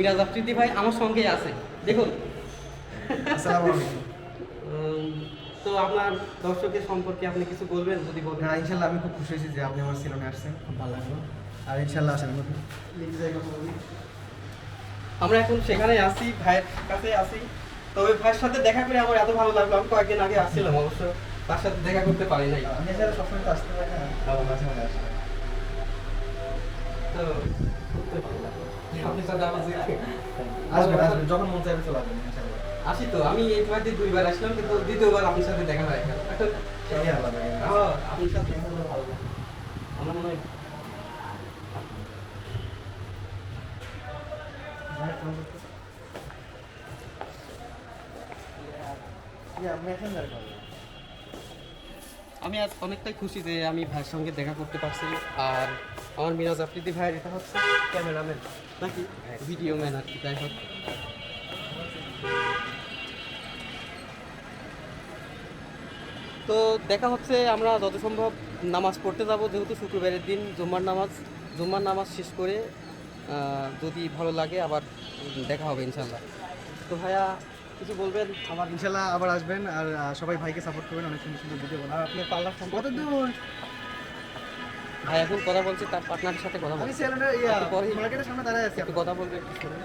মিরাজ আফ্রিদি ভাই আমার সঙ্গেই আছে দেখুন। আসসালামু আলাইকুম। তো আপনার দর্শকের সম্পর্কে আপনি কিছু বলবেন যদি বলেন। না, ইনশাল্লাহ আমি খুব খুশি হয়েছি যে আপনি আমার সিলনে আসছেন, খুব ভালো লাগলো। আর ইনশাল্লাহ আসেন নতুন জায়গা বলি। আমরা এখন সেখানে আসি, ভাইয়ের কাছে আসি। তবে ভাইয়ের সাথে দেখা করে আমার এত ভালো লাগলো, আমি কয়েকদিন আগে আসছিলাম অবশ্য, তার সাথে দেখা করতে পারি নাই। আমি এছাড়া সবসময় তো আসতে পারি না, মাঝে মাঝে আসি। তো ঘুরতে ভালো লাগলো আপনার সাথে আমার আসবেন আসবেন, যখন মন চাইবে চলে আসবেন ইনশাল্লাহ। আসি তো আমি এই বাড়িতে দুইবার আসলাম, কিন্তু দ্বিতীয়বার আপনার সাথে দেখা হয় এখন। সেই আলাদা আপনার সাথে দেখা করে ভালো লাগলো। আমার মনে হয় আমি আজ অনেকটাই খুশি যে আমি ভাইয়ের সঙ্গে দেখা করতে পারছি। আর আমার মিরাজ আফ্রিদি ভাইয়ের এটা হচ্ছে ক্যামেরাম্যান নাকি ভিডিও ম্যান আর কি, যাই হোক। তো দেখা হচ্ছে, আমরা যত সম্ভব নামাজ পড়তে যাব, যেহেতু শুক্রবারের দিন জুম্মার নামাজ শেষ করে যদি ভালো লাগে আবার দেখা হবে ইনশাল্লাহ। তো ভাইয়া কিছু বলবেন? আমার ইনশাল্লাহ আবার আসবেন, আর সবাই ভাইকে সাপোর্ট করবেন, অনেক সুন্দর সুন্দর ভিডিও আর বানাবেন। আপনার পার্লার কত দূর? ভাই এখন কথা বলছে, তার পার্টনারের সাথে কথা আমি বলছি। সেলুনের একটু পরেই মার্কেটের সামনে দাঁড়ায় আছি। একটু কথা বলবে একটু শুনুন।